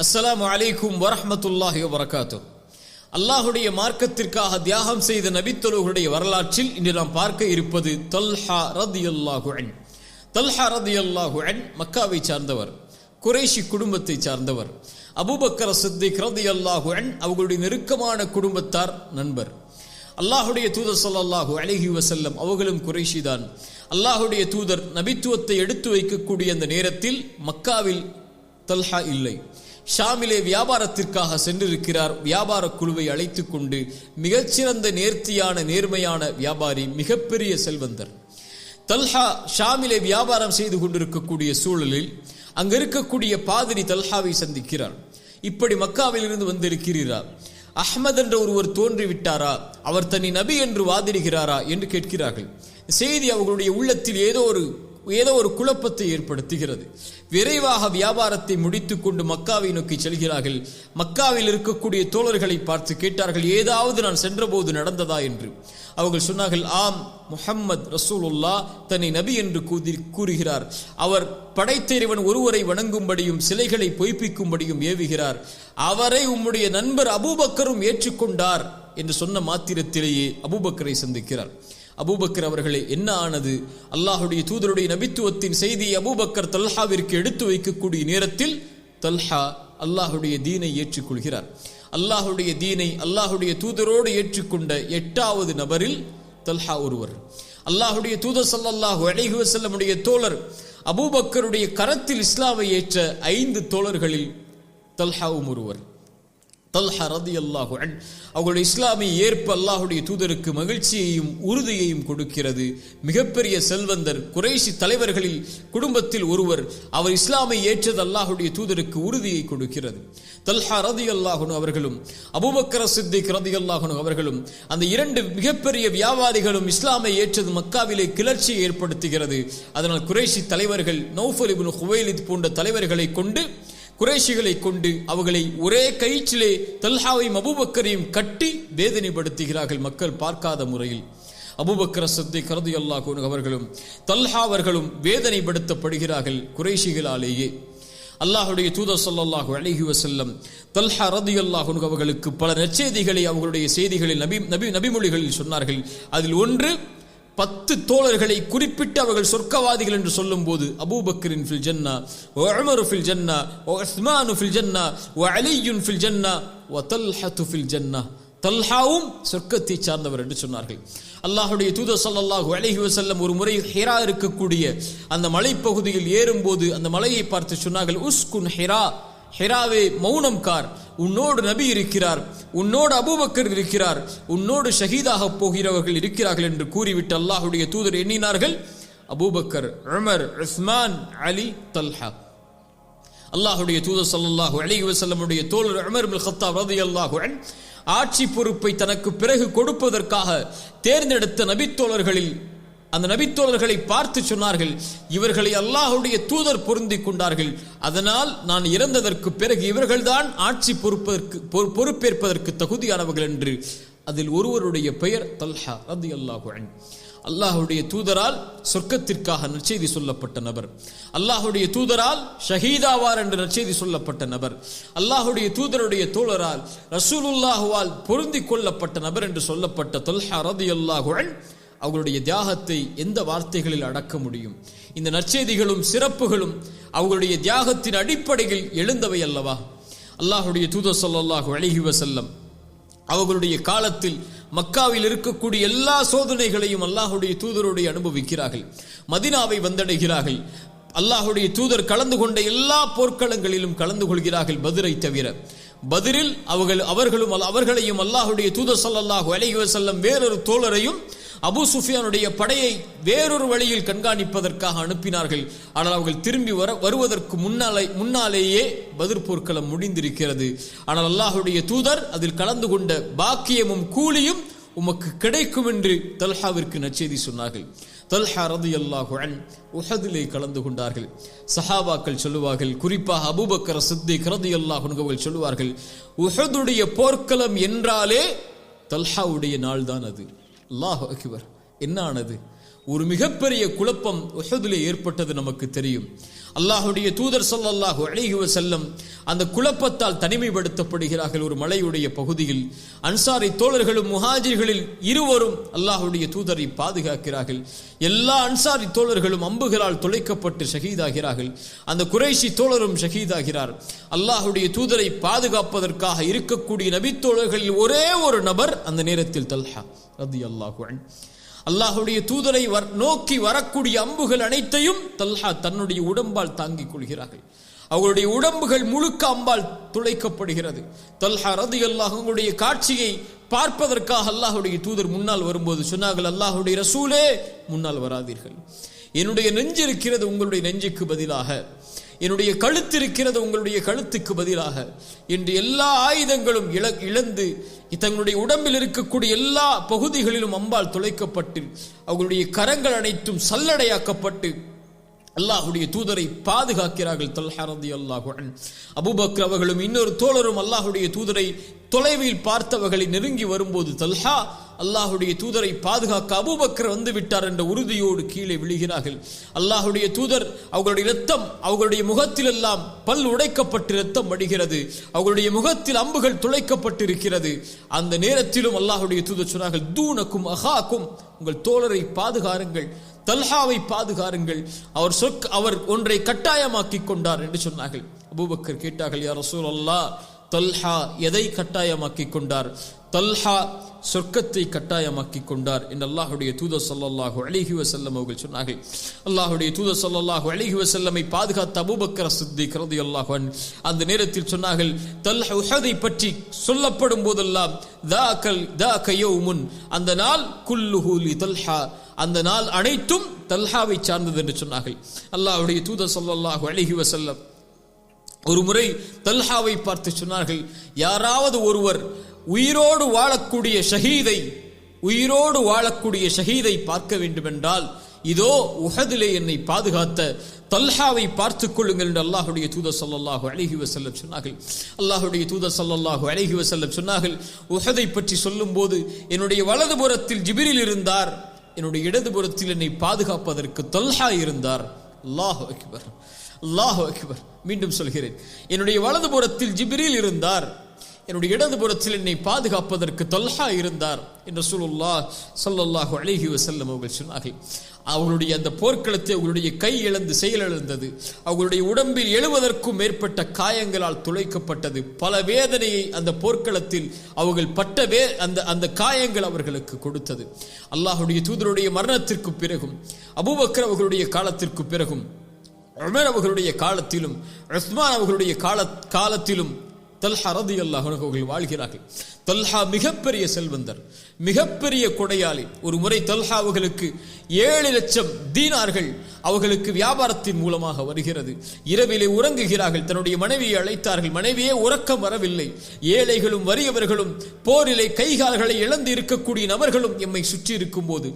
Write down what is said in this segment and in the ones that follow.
அஸ்ஸலாமு அலைக்கும் வரஹ்மத்துல்லாஹி வபரகாத்துஹ். அல்லாஹுடைய மார்க்கத்திற்காக தியாகம் செய்த நபித்தோழர்களுடைய வரலாற்றில் இன்று நாம் பார்க்க இருப்பது தல்ஹா ரதியல்லாஹு அன்ஹு. தல்ஹா ரதியல்லாஹு அன்ஹு மக்காவை சார்ந்தவர், குறைஷி குடும்பத்தை சார்ந்தவர். அபூபக்கர் சித்திக் ரதியல்லாஹு அன்ஹு அவர்களுடைய நெருக்கமான குடும்பத்தார், நண்பர். அல்லாஹுடைய தூதர் ஸல்லல்லாஹு அலைஹி வஸல்லம் அவர்களும் குறைஷி தான். அல்லாஹுடைய தூதர் நபித்துவத்தை எடுத்து வைக்கக்கூடிய அந்த நேரத்தில் மக்காவில் தல்ஹா இல்லை. ஷாமிலே வியாபாரத்திற்காக சென்றிருக்கிறார். வியாபார குழுவை அழைத்து கொண்டு மிகச்சிறந்த நேர்த்தியான நேர்மையான வியாபாரி, மிகப்பெரிய செல்வந்தர். தல்ஹா ஷாமிலே வியாபாரம் செய்து கொண்டிருக்கக்கூடிய சூழலில் அங்க இருக்கக்கூடிய பாதிரி தல்ஹாவை சந்திக்கிறார். இப்படி மக்காவில் இருந்து வந்திருக்கிறார், அஹ்மத் என்ற ஒருவர் தோன்றிவிட்டாரா, அவர் தனி நபி என்று வாதிடுகிறாரா என்று கேட்கிறார்கள். செய்தி அவர்களுடைய உள்ளத்தில் ஏதோ ஒரு குழப்பத்தை ஏற்படுத்துகிறது. விரைவாக வியாபாரத்தை முடித்துக் கொண்டு மக்காவை நோக்கி செல்கிறார்கள். மக்காவில் இருக்கக்கூடிய தோழர்களை பார்த்து கேட்டார்கள், ஏதாவது நான் சென்றபோது நடந்ததா என்று. அவர்கள் சொன்னார்கள், ஆம், முஹம்மது ரசூலுல்லாஹ் தன்னை நபி என்று கூறுகிறார். அவர் படைத்த இறைவன் ஒருவரை வணங்கும்படியும் சிலைகளை பொய்ப்பிக்கும்படியும் ஏவுகிறார். அவரை உம்முடைய நண்பர் அபூபக்கரும் ஏற்றுக்கொண்டார் என்று சொன்ன மாத்திரத்திலேயே அபூபக்கரை சந்திக்கிறார். அபூபக்கர் அவர்களே, என்ன ஆனது? அல்லாஹுடைய தூதருடைய நபித்துவத்தின் செய்தியை அபூபக்கர் தல்ஹாவிற்கு எடுத்து வைக்கக்கூடிய நேரத்தில் தல்ஹா அல்லாஹுடைய தீனை ஏற்றுக்கொள்கிறார். அல்லாஹுடைய தீனை அல்லாஹுடைய தூதரோடு ஏற்றுக்கொண்ட 8வது நபரில் தல்ஹா ஒருவர். அல்லாஹுடைய தூதர் ஸல்லல்லாஹு அலைஹி வஸல்லமுடைய தோழர் அபூபக்கருடைய கரத்தில் இஸ்லாமை ஏற்ற 5 தோழர்களில் தல்ஹாவும் ஒருவர். தல்ஹா ரதியல்லாஹு அன்ஹு அவர்களுடைய இஸ்லாமை ஏற்ப அல்லாஹுடைய தூதருக்கு மகிழ்ச்சியையும் உறுதியையும் கொடுக்கிறது. மிகப்பெரிய செல்வந்தர், குறைஷி தலைவர்களில் குடும்பத்தில் ஒருவர். அவர் இஸ்லாமை ஏற்றது அல்லாஹுடைய தூதருக்கு உறுதியை கொடுக்கிறது. தல்ஹா ரதியல்லாஹு அன்ஹு அவர்களும் அபூபக்கர் சித்திக் ரதியல்லாஹு அன்ஹு அவர்களும், அந்த 2 மிகப்பெரிய வியாபாரிகளும் இஸ்லாமை ஏற்றது மக்காவிலே கிளர்ச்சியை ஏற்படுத்துகிறது. அதனால் குறைஷி தலைவர்கள் நௌஃபல் இப்னு குவைலித் போன்ற தலைவர்களை கொண்டு, குறைஷிகளை கொண்டு அவர்களை ஒரே கயிற்றிலே தல்ஹாவையும் அபூபக்கரையும் கட்டி வேதனைப்படுத்துகிறார்கள், மக்கள் பார்க்காத முறையில். அபூபக்கர் சித்திக் ரலியல்லாஹு அன்ஹு அவர்களும் தல்ஹா அவர்களும் வேதனைப்படுத்தப்படுகிறார்கள் குறைஷிகளாலேயே. அல்லாஹுடைய தூதர் ஸல்லல்லாஹு அலைஹி வஸல்லம் தல்ஹா ரலியல்லாஹு அன்ஹு அவர்களுக்கு பல நற்செய்திகளை அவர்களுடைய செய்திகளில் நபிமொழிகளில் சொன்னார்கள். அதில் ஒன்று, 10 தோழர்களை குறிப்பிட்டு அவர்கள் சொர்க்கவாதிகள் என்று சொல்லும் போது, அபூபக்கரின் ஃபில் ஜன்னா, உமர் ஃபில் ஜன்னா, உஸ்மான் ஃபில் ஜன்னா, அலியுன் ஃபில் ஜன்னா, தல்ஹத்து ஃபில் ஜன்னா, தல்ஹாவும் சொர்க்கத்தை சார்ந்தவர் என்று சொன்னார்கள். அல்லாஹுடைய தூதர் ஸல்லல்லாஹு அலைஹி வஸல்லம் ஒரு முறை ஹிரா இருக்கக்கூடிய அந்த மலைப்பகுதியில் ஏறும்போது அந்த மலையை பார்த்து சொன்னார்கள், உஸ்குன் ஹிரா, ஹிராவே மௌனம் கார், உன்னோடு நபி இருக்கிறார், உன்னோடு அபூபக்கர் இருக்கிறார், உன்னோடு ஷஹீதாக போகிறவர்கள் இருக்கிறார்கள் என்று கூறிவிட்டு அல்லாஹுடைய தூதர் எண்ணினார்கள், அபூபக்கர், உமர், உஸ்மான், அலி, தல்ஹா. அல்லாஹுடைய தூதர் ஸல்லல்லாஹு அலைஹி வஸல்லமுடைய தோழர் உமர் இப்னு கத்தாப் ரலியல்லாஹு அன்ஹு ஆட்சி பொறுப்பை தனக்கு பிறகு கொடுப்பதற்காக தேர்ந்தெடுத்த நபித்தோழர்களில் அந்த நபித்தோழர்களை பார்த்து சொன்னார்கள், இவர்களை அல்லாஹுடைய தூதர் பொருந்திக் கொண்டார்கள், அதனால் நான் இறந்ததற்கு பிறகு இவர்கள்தான் ஆட்சி பொறுப்பேற்பதற்கு தகுதியானவர்கள் என்று. அதில் ஒருவருடைய பெயர் தல்ஹா ரலியல்லாஹு அன்ஹு. அல்லாஹுடைய தூதரால் சொர்க்கத்திற்காக நற்செய்தி சொல்லப்பட்ட நபர், அல்லாஹுடைய தூதரால் ஷஹீதாவார் என்று நற்செய்தி சொல்லப்பட்ட நபர், அல்லாஹுடைய தூதருடைய தோழரால் ரசூலுல்லாஹுவால் பொருந்திக் கொள்ளப்பட்ட நபர் என்று சொல்லப்பட்ட தல்ஹா ரலியல்லாஹு அன்ஹு அவர்களுடைய தியாகத்தை எந்த வார்த்தைகளில் அடக்க முடியும்? இந்த நற்செய்திகளும் சிறப்புகளும் அவர்களுடைய தியாகத்தின் அடிப்படையில் எழுந்தவை அல்லவா? அல்லாஹுடைய தூதர் ஸல்லல்லாஹு அலைஹி வஸல்லம் அவர்களுடைய காலத்தில் மக்காவில் இருக்கக்கூடிய எல்லா சோதனைகளையும் அல்லாஹுடைய தூதரோடு அனுபவிக்கிறார்கள். மதீனாவை வந்தடைகிறார்கள். அல்லாஹுடைய தூதர் கலந்து கொண்ட எல்லா போர்க்களங்களிலும் கலந்து கொள்கிறார்கள், பத்ரை தவிர. பத்ரில் அவர்களையும் அல்லாஹுடைய தூதர் ஸல்லல்லாஹு அலைஹி வஸல்லம் வேறொரு தோழரையும் அபூ சுஃபியானுடைய படையை வேறொரு வழியில் கண்காணிப்பதற்காக அனுப்பினார்கள். ஆனால் அவர்கள் திரும்பி வருவதற்கு முன்னாலேயே பத்ர் போர்க்களம் முடிந்திருக்கிறது. ஆனால் அல்லாஹுடைய தூதர் அதில் கலந்து கொண்ட பாக்கியமும் கூலியும் உமக்கு கிடைக்கும் என்று தல்ஹாவிற்கு நற்செய்தி சொன்னார்கள். தல்ஹா ரலியல்லாஹு அன்ஹு உஹதிலே கலந்து கொண்டார்கள். சஹாபாக்கள் சொல்லுவார்கள், குறிப்பாக அபூபக்கர் சித்திக் ரலியல்லாஹு அன்ஹு அவர்கள் சொல்லுவார்கள், உஹதுடைய போர்க்களம் என்றாலே தல்ஹாவுடைய நாள் தான் அது. அல்லாஹு அக்பர்! என்ன ஆனது? ஒரு மிகப்பெரிய குழப்பம் உஹதிலே ஏற்பட்டது நமக்கு தெரியும். அல்லாஹ்வுடைய தூதர் ஸல்லல்லாஹு அலைஹி வஸல்லம் அந்த குழப்பத்தால் தனிமைப்படுத்தப்படுகிறார்கள். ஒரு மலையுடைய பகுதியில் அன்சாரி தோழர்களும் முஹாஜிர்களில் இருவரும் அல்லாஹ்வுடைய தூதரை பாதுகாக்கிறார்கள். எல்லா அன்சாரி தோழர்களும் அம்புகளால் துளைக்கப்பட்டு ஷஹீதாகிறார்கள். அந்த குறைஷி தோழரும் ஷஹீதாகிறார். அல்லாஹ்வுடைய தூதரை பாதுகாப்பதற்காக இருக்கக்கூடிய நபி தோழர்களில் ஒரே ஒரு நபர் அந்த நேரத்தில் தல்ஹா ரலியல்லாஹு அன்ஹு. அல்லாஹ்வுடைய தூதரை நோக்கி வரக்கூடிய அம்புகள் அனைத்தையும் தல்ஹா தன்னுடைய உடம்பால் தாங்கிக் கொள்கிறார்கள். அவர்களுடைய உடம்புகள் முழுக்க அம்பால் துளைக்கப்படுகிறது. தல்ஹா ரலியல்லாஹு அன்ஹுடைய காட்சியை பார்ப்பதற்காக அல்லாஹ்வுடைய தூதர் முன்னால் வரும்போது சொன்னார்கள், அல்லாஹ்வுடைய ரசூலே முன்னால் வராதீர்கள். என்னுடைய நெஞ்சு இருக்கிறது உங்களுடைய நெஞ்சுக்கு பதிலாக, என்னுடைய கழுத்து இருக்கிறது உங்களுடைய கழுத்துக்கு பதிலாக என்று எல்லா ஆயுதங்களும் இழந்து தங்களுடைய உடம்பில் இருக்கக்கூடிய எல்லா பகுதிகளிலும் அம்பால் துளைக்கப்பட்டு அவர்களுடைய கரங்கள் அனைத்தும் சல்லடையாக்கப்பட்டு அல்லாஹ்வுடைய தூதரை பாதுகாக்கிறார்கள். தல்ஹா ரலியல்லாஹு அன்ஹு. அபூபக்கர் அவர்களும் இன்னொரு தோழரும் அல்லாஹ்வுடைய தூதரை தொலைவில் பார்த்தவர்களை நெருங்கி வரும்போது தல்ஹா அல்லாஹ்வுடைய தூதரை பாதுகாக்க அபூபக்கர் வந்து விட்டார் என்ற உறுதியோடு கீழே விழுகிறார்கள். அல்லாஹ்வுடைய தூதர் அவர்களுடைய இரத்தம் அவர்களுடைய முகத்தில் எல்லாம் பல் உடைக்கப்பட்டு இரத்தம் வடிகிறது. அவர்களுடைய முகத்தில் அம்புகள் துளைக்கப்பட்டிருக்கிறது. அந்த நேரத்திலும் அல்லாஹ்வுடைய தூதர் சொன்னார்கள், தூனக்கும் அஹாக்கும், உங்கள் தோழரை பாதுகாருங்கள், தல்ஹாவை பாதுகாருங்கள், அவர் ஒன்றை கட்டாயமாக்கி கொண்டார் என்று சொன்னார்கள். அபூபக்கர் கேட்டார்கள், யா ரசூலல்லாஹ், தல்ஹா எதை கட்டாயமாக்கி கொண்டார்? தல்ஹா சொர்க்கத்தை கட்டாயமாக்கி கொண்டார் என்று அல்லாஹ்வுடைய தூதர் ஸல்லல்லாஹு அலைஹி வஸல்லம் அவர்கள் சொன்னார்கள். அல்லாஹ்வுடைய தூதர் ஸல்லல்லாஹு அலைஹி வஸல்லமை பாதுகாத்த அபூபக்கர் சித்திக் ரலியல்லாஹு அன்ஹு அந்த நேரத்தில் சொன்னார்கள், தல்ஹா உஹதை பற்றி சொல்லப்படும் போதெல்லாம் தாக யௌமுன், அந்த நாள் குல்லுஹு லி தல்ஹா, அந்த நாள் அனைத்தும் தல்ஹாவை சார்ந்தது என்று சொன்னார்கள். அல்லாஹ்வுடைய தூதர் ஸல்லல்லாஹு அலைஹி வஸல்லம் ஒரு முறை தல்ஹாவை பார்த்து சொன்னார்கள், யாராவது ஒருவர் உயிரோடு வாழக்கூடிய ஷஹீதை பார்க்க வேண்டும் என்றால் இதோ உஹதிலே என்னை பாதுகாத்த தல்ஹாவை பார்த்துக் கொள்ளுங்கள் என்று அல்லாஹ்வுடைய தூதர் ஸல்லல்லாஹு அலைஹி வஸல்லம் சொன்னார்கள். அல்லாஹ்வுடைய தூதர் ஸல்லல்லாஹு அலைஹி வஸல்லம் சொன்னார்கள், உஹதை பற்றி சொல்லும்போது என்னுடைய வலதுபுறத்தில் ஜிப்ரீல் இருந்தார், என்னுடைய இடதுபுறத்தில் என்னை பாதுகாப்பதற்கு தல்ஹா இருந்தார். அல்லாஹு அக்பர், அல்லாஹு அக்பர். மீண்டும் சொல்கிறேன், என்னுடைய வலதுபுறத்தில் ஜிப்ரீல் இருந்தார், என்னுடைய இடதுபுறத்தில் என்னை பாதுகாப்பதற்கு தல்ஹா இருந்தார் என்று ரசூலுல்லாஹ் ஸல்லல்லாஹு அலைஹி வஸல்லம் அவர்கள் சொன்னார்கள். அவர்களுடைய அந்த போர்க்களத்தை அவர்களுடைய கை இழந்து செயலிழந்தது. அவர்களுடைய உடம்பில் 70க்கும் மேற்பட்ட காயங்களால் துளைக்கப்பட்டது. பல வேதனையை அந்த போர்க்களத்தில் அவர்கள் பட்ட அந்த காயங்கள் அவர்களுக்கு கொடுத்தது. அல்லாஹ்வுடைய தூதருடைய மரணத்திற்கு பிறகும், அபூபக்கர் அவர்களுடைய காலத்திற்கு பிறகும், உமர் அவர்களுடைய காலத்திலும், உஸ்மான் அவர்களுடைய காலத்திலும் தல்ஹா ரலியல்லாஹு அன்ஹு அவர்கள் வாழ்கிறார்கள். தல்ஹா மிகப்பெரிய செல்வந்தர், மிகப்பெரிய கொடையாளி. ஒரு முறை தல்ஹா அவர்களுக்கு 7 லட்சம் தீனார்கள் அவர்களுக்கு வியாபாரத்தின் மூலமாக வருகிறது. இரவிலே உறங்குகிறார்கள். தன்னுடைய மனைவியை அழைத்தார்கள். மனைவியே உறக்கம் வரவில்லை. ஏழைகளும் வறியவர்களும் போரிலே கைகால்களை இழந்து இருக்கக்கூடிய நபர்களும் எம்மை சுற்றி இருக்கும் போது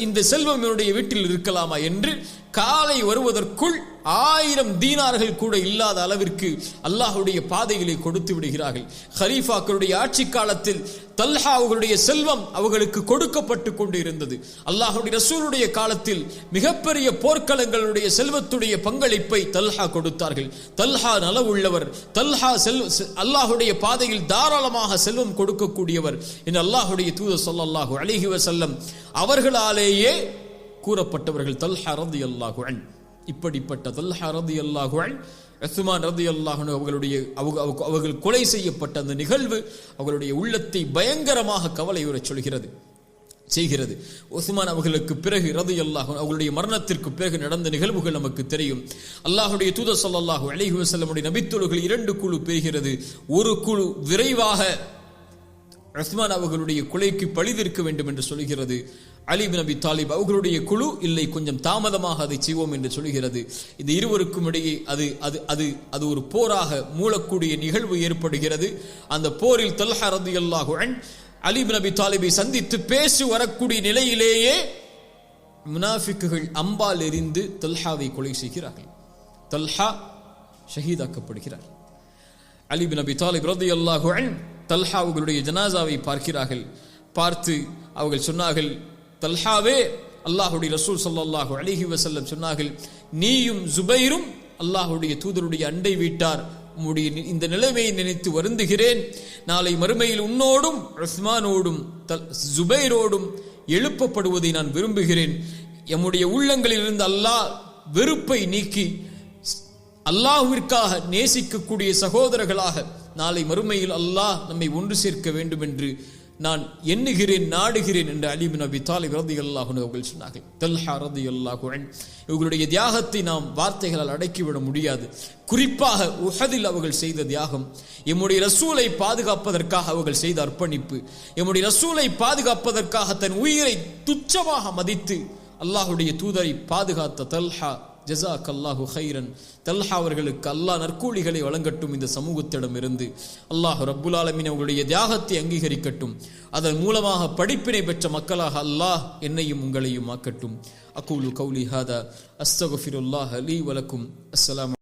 இந்த செல்வம் என்னுடைய வீட்டில் இருக்கலாமா என்று காலை வருவதற்குள் 1000 தீனார்கள் கூட இல்லாத அளவிற்கு அல்லாஹ்வுடைய பாதைகளை கொடுத்து விடுகிறார்கள். ஹலீஃபாக்களுடைய ஆட்சி காலத்தில் தல்ஹா அவர்களுடைய செல்வம் அவர்களுக்கு கொடுக்கப்பட்டு கொண்டு இருந்தது. அல்லாஹ்வுடைய ரசூலுடைய காலத்தில் மிகப்பெரிய போர்க்களங்களுடைய செல்வத்துடைய பங்களிப்பை தல்ஹா கொடுத்தார்கள். தல்ஹா நலவுள்ளவர், தல்ஹா அல்லாஹ்வுடைய பாதையில் தாராளமாக செல்வம் கொடுக்கக்கூடியவர் என்று அல்லாஹ்வுடைய தூதர் ஸல்லல்லாஹு அலைஹி வஸல்லம் அவர்களாலேயே கூறப்பட்டவர்கள் தல்ஹா ரலியல்லாஹு அன்ஹு. இப்படிப்பட்ட தல்ஹா ரலியல்லாஹு அன்ஹு, உஸ்மான் ரலியல்லாஹு அன்ஹு அவர்கள் கொலை செய்யப்பட்ட அந்த நிகழ்வு அவர்களுடைய உள்ளத்தை பயங்கரமாக கவலையுறச் செய்கிறது. உஸ்மான் அவர்களுக்கு பிறகு ரலியல்லாஹு அன்ஹு அவர்களுடைய மரணத்திற்கு பிறகு நடந்த நிகழ்வுகள் நமக்கு தெரியும். அல்லாஹ்வுடைய தூதர் ஸல்லல்லாஹு அலைஹி வஸல்லமுடைய நபித்தோழர்கள் 2 குழு பிரிகிறது. ஒரு குழு விரைவாக உஸ்மான் அவர்களுடைய கொலைக்கு பழிதீர்க்க வேண்டும் என்று சொல்கிறது. அலி இப்னு அபி தாலிப் அவர்களுடைய குழு இல்லை, கொஞ்சம் தாமதமாக அதை செய்வோம் என்று சொல்கிறது. இந்த இருவருக்கும் இடையே அது ஒரு போராக மூலக்கூடிய நிகழ்வு ஏற்படுகிறது. அந்த போரில் தல்ஹா ரலியல்லாஹு அன்ஹு அலி இப்னு அபி தாலிபை சந்தித்து பேசி வரக்கூடிய நிலையிலேயே முனாஃபிக்குகள் அம்பால் எறிந்து தல்ஹாவை கொலை செய்கிறார்கள். தல்ஹா ஷஹீதாக்கப்படுகிறார். அலி இப்னு அபி தாலிப் ரலியல்லாஹு அன்ஹு தல்ஹா அவர்களுடைய ஜனாசாவை பார்க்கிறார்கள். பார்த்து அவர்கள் சொன்னார்கள், தல்ஹாவே, அல்லாஹ்வுடைய ரசூல் ஸல்லல்லாஹு அலைஹி வஸல்லம் சொன்னார்கள், நீயும் ஜுபைரும் அல்லாஹ்வுடைய தூதருடைய அண்டை வீட்டார், உம்முடைய இந்த நிலைமையை நினைத்து வருந்துகிறேன். நாளை மறுமையில் உன்னோடும் உஸ்மானோடும் ஜுபைரோடும் எழுப்பப்படுவதை நான் விரும்புகிறேன். எம்முடைய உள்ளங்களில் இருந்து அல்லாஹ் வெறுப்பை நீக்கி அல்லாஹ்விற்காக நேசிக்கக்கூடிய சகோதரர்களாக நாளை மறுமையில் அல்லாஹ் நம்மை ஒன்று சேர்க்க வேண்டும் என்று நான் எண்ணுகிறேன், நாடுகிறேன் என்று அலி பின் அபி தாலிப் ரலியல்லாஹு அன்ஹு அவர்கள் சொன்னார்கள். தல்ஹா ரலியல்லாஹு அன்ஹு இவர்களுடைய தியாகத்தை நாம் வார்த்தைகளால் அடக்கிவிட முடியாது. குறிப்பாக உஹதில் அவர்கள் செய்த தியாகம், எம்முடைய ரசூலை பாதுகாப்பதற்காக அவர்கள் செய்த அர்ப்பணிப்பு, எம்முடைய ரசூலை பாதுகாப்பதற்காக தன் உயிரை துச்சமாக மதித்து அல்லாஹ்வுடைய தூதரை பாதுகாத்த தல்ஹா, ஜஸாக் அல்லாஹு ஹைரன். தல்ஹா அவர்களுக்கு அல்லாஹ் நற்கூலிகளை வழங்கட்டும். இந்த சமூகத்திடம் இருந்து அல்லாஹ் ரப்புல் ஆலமீன் அவர்களுடைய தியாகத்தை அங்கீகரிக்கட்டும். அதன் மூலமாக படிப்பினை பெற்ற மக்களாக அல்லாஹ் என்னையும் உங்களையும் ஆக்கட்டும். அகூலு கௌலி ஹாதா அஸ்தக்ஃபிருல்லாஹ லீ வலக்கும். அஸ்ஸலாமு